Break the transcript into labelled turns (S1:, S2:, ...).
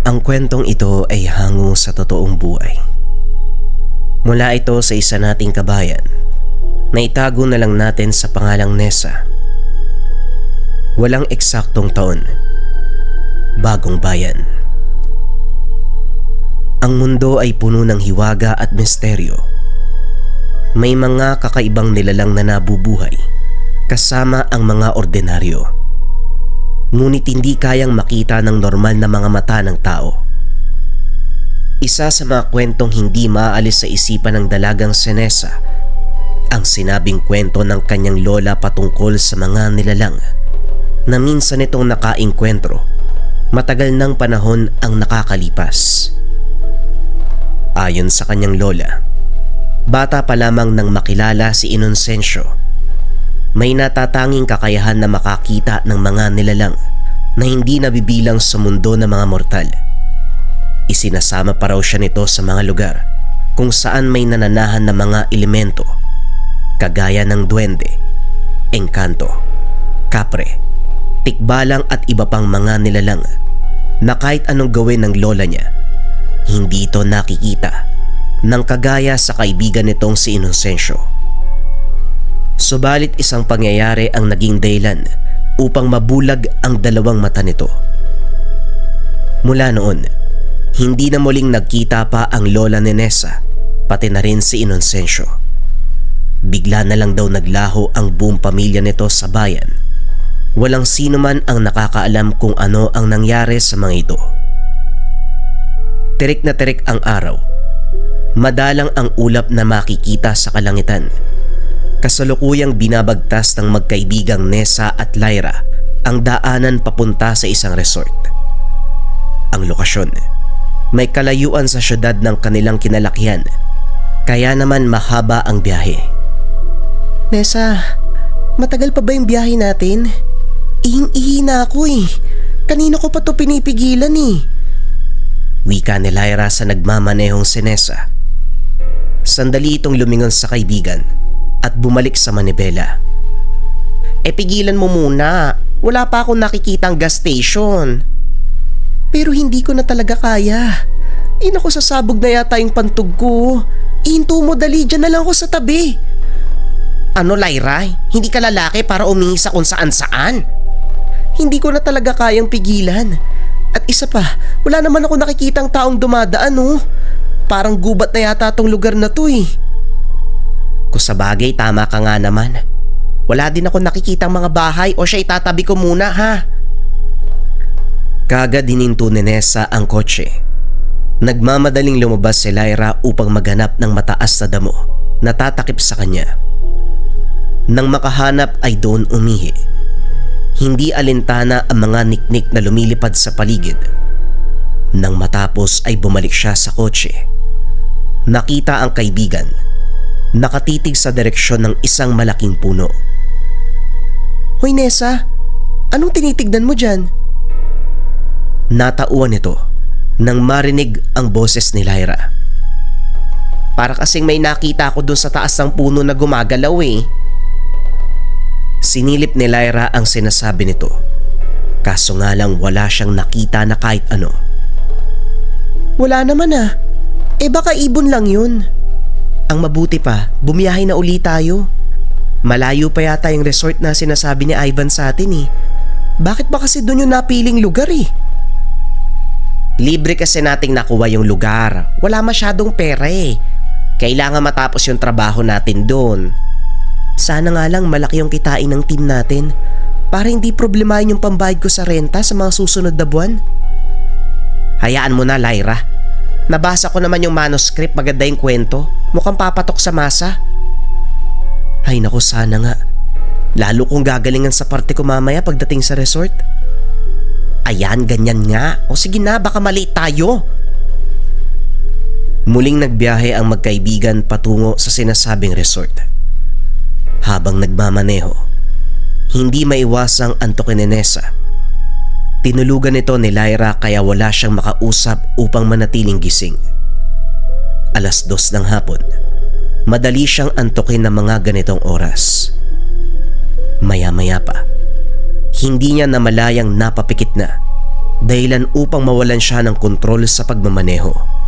S1: Ang kwentong ito ay hango sa totoong buhay. Mula ito sa isa nating kabayan na itago na lang natin sa pangalang Nessa. Walang eksaktong taon. Bagong bayan. Ang mundo ay puno ng hiwaga at misteryo. May mga kakaibang nilalang na nabubuhay kasama ang mga ordinaryo. Ngunit hindi kayang makita ng normal na mga mata ng tao. Isa sa mga kwentong hindi maaalis sa isipan ng dalagang si Nessa, ang sinabing kwento ng kanyang lola patungkol sa mga nilalang na minsan itong nakaengkwentro matagal ng panahon ang nakakalipas. Ayon sa kanyang lola, bata pa lamang nang makilala si Inocencio. May natatanging kakayahan na makakita ng mga nilalang na hindi nabibilang sa mundo ng mga mortal. Isinasama pa raw siya nito sa mga lugar kung saan may nananahan na mga elemento kagaya ng duwende, engkanto, kapre, tikbalang at iba pang mga nilalang na kahit anong gawin ng lola niya, hindi ito nakikita ng kagaya sa kaibigan nitong si Inocencio. Subalit isang pangyayari ang naging dahilan upang mabulag ang dalawang mata nito. Mula noon, hindi na muling nagkita pa ang lola ni Nessa, pati na rin si Inocencio. Bigla na lang daw naglaho ang buong pamilya nito sa bayan. Walang sino man ang nakakaalam kung ano ang nangyari sa mga ito. Tirik na tirik ang araw. Madalang ang ulap na makikita sa kalangitan. Kasalukuyang binabagtas ng magkaibigang Nessa at Lyra ang daanan papunta sa isang resort. Ang lokasyon, may kalayuan sa syudad ng kanilang kinalakihan, kaya naman mahaba ang biyahe.
S2: Nessa, matagal pa ba yung biyahe natin? Ihing-ihi na ako eh. Kanina ko pa to pinipigilan eh.
S1: Wika ni Lyra sa nagmamanehong si Nessa. Sandali itong lumingon sa kaibigan at bumalik sa manibela.
S2: Pigilan mo muna. Wala pa akong nakikitang gas station. Pero hindi ko na talaga kaya. Naku, sasabog na yata yung pantog ko. Ihinto mo, dali, dyan na lang ako sa tabi. Ano, Lyra? Hindi ka lalaki para umingi sa kung saan-saan? Hindi ko na talaga kayang pigilan. At isa pa, wala naman ako nakikitang taong dumadaan oh. Parang gubat na yata tong lugar na to eh.
S1: Kung sa bagay, tama ka nga naman.
S2: Wala din ako nakikitang mga bahay o siya itatabi ko muna ha.
S1: Kagad hininto ni Nessa ang kotse. Nagmamadaling lumabas si Lyra upang maghanap ng mataas na damo na tatakip sa kanya. Nang makahanap ay doon umihi. Hindi alintana ang mga niknik na lumilipad sa paligid. Nang matapos ay bumalik siya sa kotse. Nakita ang kaibigan. Nakatitig sa direksyon ng isang malaking puno.
S2: Hoy Nessa, anong tinitignan mo dyan?
S1: Natauan ito nang marinig ang boses ni Lyra.
S2: Para kasing may nakita ako dun sa taas ng puno na gumagalaw eh.
S1: Sinilip ni Lyra ang sinasabi nito. Kaso nga lang wala siyang nakita na kahit ano.
S2: Wala naman ah. Baka ibon lang yun.
S1: Ang mabuti pa, bumiyahe na uli tayo. Malayo pa yata yung resort na sinasabi ni Ivan sa atin eh.
S2: Bakit ba kasi doon yung napiling lugar eh?
S1: Libre kasi nating nakuha yung lugar. Wala masyadong pera eh. Kailangan matapos yung trabaho natin doon.
S2: Sana nga lang malaki yung kitain ng team natin para hindi problemahin yung pambayad ko sa renta sa mga susunod na buwan.
S1: Hayaan mo na, Lyra. Nabasa ko naman yung manuscript, maganda yung kwento. Mukhang papatok sa masa. Ay naku, sana nga. Lalo kong gagalingan sa parte ko mamaya pagdating sa resort.
S2: Ayan, ganyan nga. O sige na, baka mali tayo.
S1: Muling nagbiyahe ang magkaibigan patungo sa sinasabing resort. Habang nagmamaneho, hindi maiwasang antukin ni Nessa. Tinulugan ito ni Lyra kaya wala siyang makausap upang manatiling gising. 2:00 ng hapon, madali siyang antukin ng mga ganitong oras. Maya-maya pa, hindi niya namalayang napapikit na dahilan upang mawalan siya ng kontrol sa pagmamaneho.